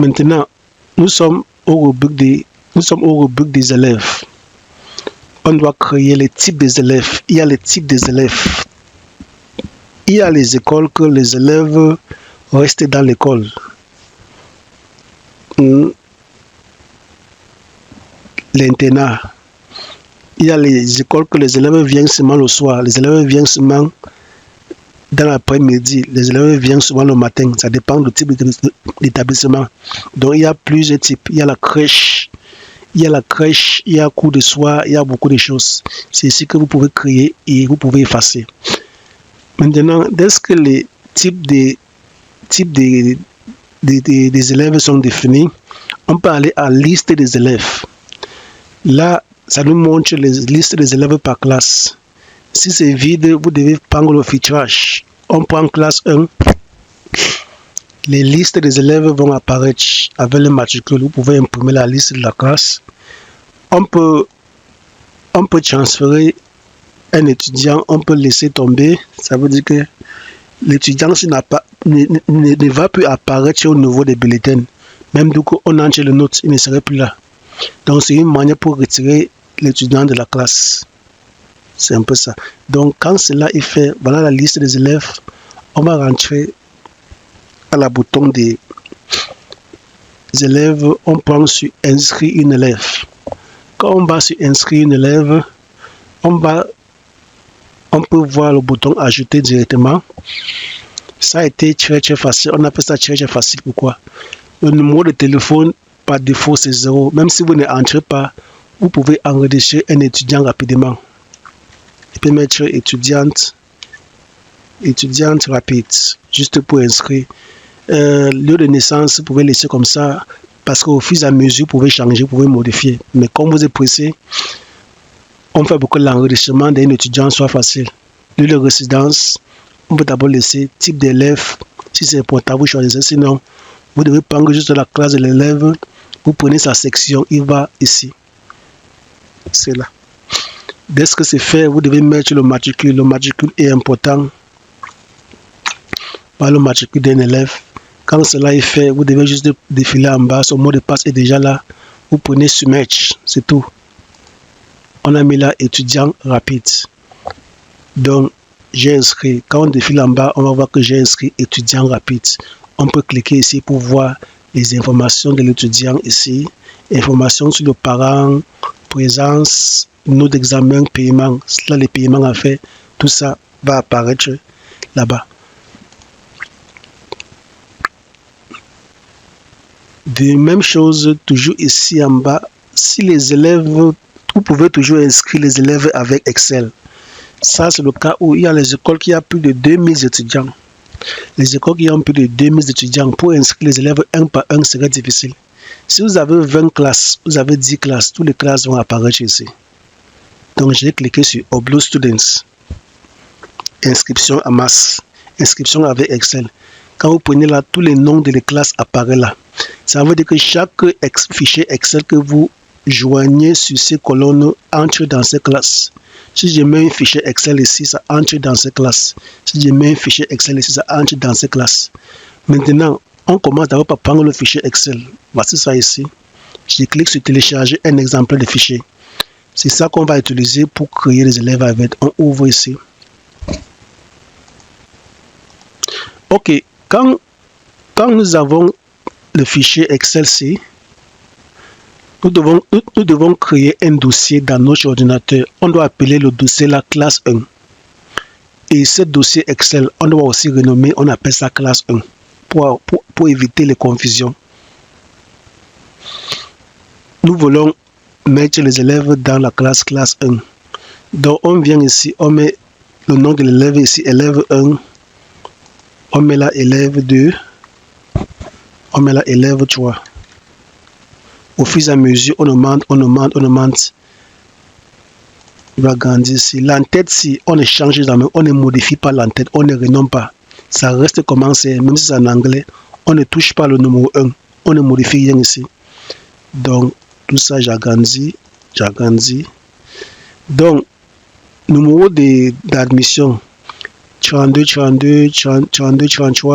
Maintenant, nous sommes au rubrique des élèves. On doit créer les types des élèves. Il y a les types des élèves. Il y a les écoles que les élèves restent dans l'école. L'internat. Il y a les écoles que les élèves viennent seulement le soir. Les élèves viennent seulement dans l'après-midi. Les élèves viennent souvent le matin. Ça dépend du type d'établissement. Donc, il y a plusieurs types. Il y a la crèche. Il y a cours de soir. Il y a beaucoup de choses. C'est ici que vous pouvez créer et vous pouvez effacer. Maintenant, dès que les types des élèves sont définis, on peut aller à la liste des élèves. Là, ça nous montre les listes des élèves par classe. Si c'est vide, vous devez prendre le filtrage. On prend classe 1. Les listes des élèves vont apparaître avec le matricule. Vous pouvez imprimer la liste de la classe. On peut transférer un étudiant, on peut laisser tomber. Ça veut dire que l'étudiant ne va plus apparaître au niveau des bulletins. Même du coup, on entre les notes, il ne serait plus là. Donc, c'est une manière pour retirer l'étudiant de la classe. C'est un peu ça. Donc, quand cela est fait, voilà la liste des élèves. On va rentrer à la bouton des élèves. On prend sur inscrire une élève. Quand on va sur inscrire une élève, on peut voir le bouton ajouter directement. Ça a été très facile. On appelle ça très facile. Pourquoi? Le numéro de téléphone, par défaut, c'est 0. Même si vous n'entrez pas, vous pouvez enregistrer un étudiant rapidement. Il peut mettre étudiante rapide, juste pour inscrire. Lieu de naissance, vous pouvez laisser comme ça, parce qu'au fur et à mesure, vous pouvez changer, vous pouvez modifier. Mais comme vous êtes pressé, on fait pour que l'enregistrement d'un étudiant soit facile. Lieu de résidence, on peut d'abord laisser type d'élève. Si c'est important, vous choisissez. Sinon, vous devez prendre juste la classe de l'élève. Vous prenez sa section, il va ici. C'est là. Dès que c'est fait, vous devez mettre le matricule. Le matricule est important. Par le matricule d'un élève. Quand cela est fait, vous devez juste défiler en bas. Son mot de passe est déjà là. Vous prenez Submerge. C'est tout. On a mis là étudiant rapide. Donc, j'ai inscrit. Quand on défile en bas, on va voir que j'ai inscrit étudiant rapide. On peut cliquer ici pour voir les informations de l'étudiant ici. Informations sur le parent, présence, note d'examen, paiement. Là, les paiements à faire, tout ça va apparaître là-bas. De même chose, toujours ici en bas, si les élèves, vous pouvez toujours inscrire les élèves avec Excel. Ça, c'est le cas où il y a les écoles qui ont plus de 2000 étudiants. Les écoles qui ont plus de 2000 étudiants, pour inscrire les élèves un par un, serait difficile. Si vous avez 20 classes, vous avez 10 classes, toutes les classes vont apparaître ici. Donc, j'ai cliqué sur Upload Students. Inscription en masse. Inscription avec Excel. Quand vous prenez là, tous les noms de les classes apparaissent là. Ça veut dire que chaque fichier Excel que vous joignez sur ces colonnes entre dans ces classes. Si je mets un fichier Excel ici, ça entre dans ces classes. Si je mets un fichier Excel ici, ça entre dans ces classes. Maintenant, on commence d'abord par prendre le fichier Excel. Voici ça ici. Je clique sur télécharger un exemplaire de fichier. C'est ça qu'on va utiliser pour créer les élèves avec. On ouvre ici. Ok, quand nous avons le fichier Excel-ci, nous devons créer un dossier dans notre ordinateur. On doit appeler le dossier la classe 1. Et ce dossier Excel, on doit aussi renommer, on appelle ça classe 1 pour éviter les confusions. Nous voulons mettre les élèves dans la classe 1. Donc on vient ici, on met le nom de l'élève ici, élève 1. On met là élève 2. On met là élève 3. Au fur et à mesure, on augmente. Il va grandir ici. L'entête, si on ne change jamais, on ne modifie pas l'entête, on ne renomme pas. Ça reste comme c'est, même si c'est en anglais, on ne touche pas le numéro 1. On ne modifie rien ici. Donc, tout ça, j'agrandis. Donc, numéro d'admission, 32, 33,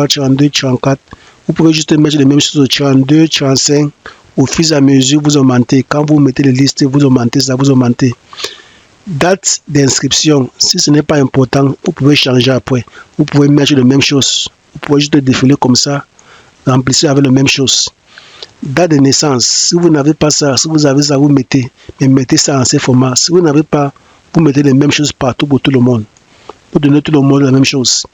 34. Vous pouvez juste mettre les mêmes choses au 32, 35. Au fur et à mesure, vous augmentez. Quand vous mettez les listes, vous augmentez ça, vous augmentez. Date d'inscription, si ce n'est pas important, vous pouvez changer après. Vous pouvez mettre les mêmes choses. Vous pouvez juste défiler comme ça, remplissez avec les mêmes choses. Date de naissance, si vous n'avez pas ça, si vous avez ça, vous mettez. Mais mettez ça en ces formats. Si vous n'avez pas, vous mettez les mêmes choses partout pour tout le monde. Vous donnez tout le monde la même chose.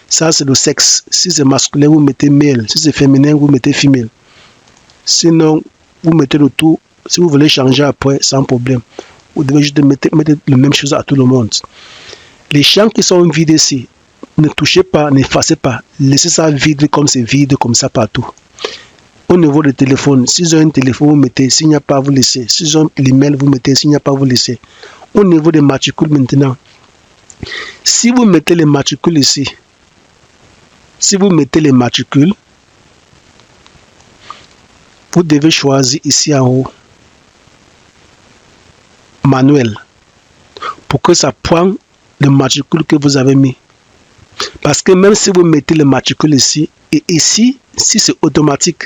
Ça, c'est le sexe. Si c'est masculin, vous mettez male. Si c'est féminin, vous mettez female. Sinon, vous mettez le tout. Si vous voulez changer après, sans problème. Vous devez juste mettre la même chose à tout le monde. Les champs qui sont vides ici, ne touchez pas, n'effacez pas. Laissez ça vide comme c'est vide, comme ça partout. Au niveau du téléphone, s'ils ont un téléphone, vous mettez. S'il n'y a pas, vous laissez. S'ils ont l'email, vous mettez. S'il n'y a pas, vous laissez. Au niveau des matricules maintenant, si vous mettez les matricules ici, vous devez choisir ici en haut manuel pour que ça prenne le matricule que vous avez mis. Parce que même si vous mettez le matricule ici, et ici, si c'est automatique,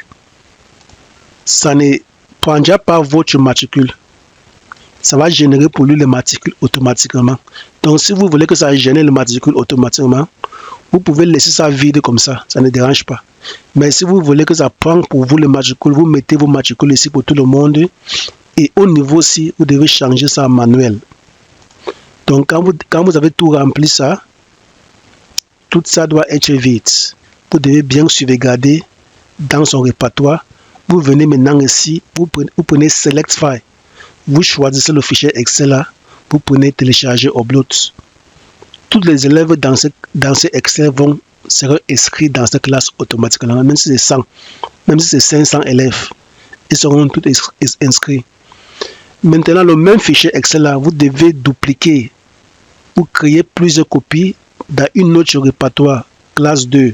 ça ne prendra pas votre matricule. Ça va générer pour lui le matricule automatiquement. Donc, si vous voulez que ça génère le matricule automatiquement, vous pouvez laisser ça vide comme ça ne dérange pas. Mais si vous voulez que ça prenne pour vous le matricule, vous mettez vos matricules ici pour tout le monde. Et au niveau aussi, vous devez changer ça en manuel. Donc, quand vous avez tout rempli ça, tout ça doit être vide. Vous devez bien sauvegarder dans son répertoire. Vous venez maintenant ici, vous prenez Select File. Vous choisissez le fichier Excel là, vous prenez télécharger upload. Tous les élèves dans ce Excel seront inscrits dans cette classe automatiquement, même si c'est 100, même si c'est 500 élèves, ils seront tous inscrits. Maintenant, le même fichier Excel là, vous devez dupliquer ou créer plusieurs copies dans une autre répertoire, classe 2.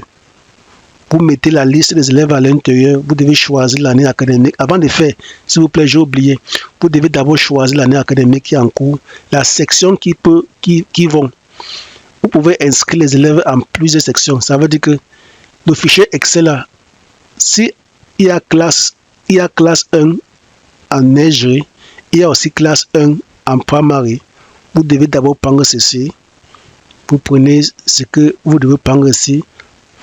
Vous mettez la liste des élèves à l'intérieur, vous devez choisir l'année académique. Avant de faire, s'il vous plaît, j'ai oublié, vous devez d'abord choisir l'année académique qui est en cours, la section qui vont. Vous pouvez inscrire les élèves en plusieurs sections. Ça veut dire que le fichier Excel là, si il y a classe 1 en neigerie, il y a aussi classe 1 en primary, vous devez d'abord prendre ceci. Vous prenez ce que vous devez prendre ici,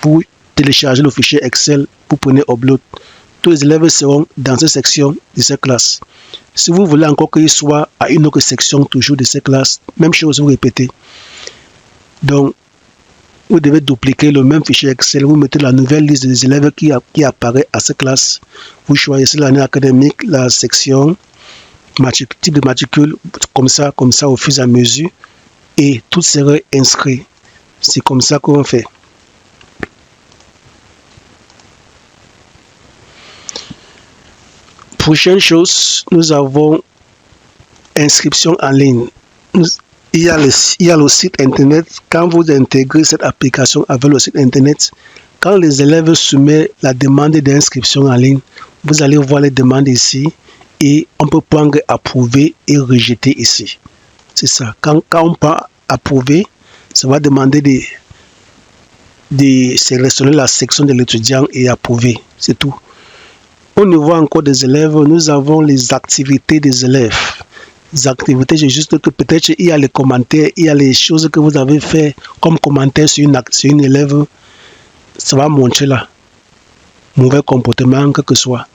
vous téléchargez le fichier Excel, vous prenez upload. Tous les élèves seront dans cette section de cette classe. Si vous voulez encore qu'ils soient à une autre section toujours de cette classe, même chose, vous répétez. Donc, vous devez dupliquer le même fichier Excel, vous mettez la nouvelle liste des élèves qui apparaît à cette classe. Vous choisissez l'année académique, la section, type de matricule, comme ça au fur et à mesure, et tout sera inscrit. C'est comme ça qu'on fait. Prochaine chose, nous avons inscription en ligne. Il y a le site internet. Quand vous intégrez cette application avec le site internet, quand les élèves soumettent la demande d'inscription en ligne, vous allez voir les demandes ici et on peut prendre approuver et rejeter ici. C'est ça. Quand on peut approuver, ça va demander de sélectionner la section de l'étudiant et approuver. C'est tout. Au niveau encore des élèves, nous avons les activités des élèves. Les activités, c'est juste que peut-être il y a les commentaires, il y a les choses que vous avez fait comme commentaire sur une élève. Ça va montrer là. Mauvais comportement, quel que soit.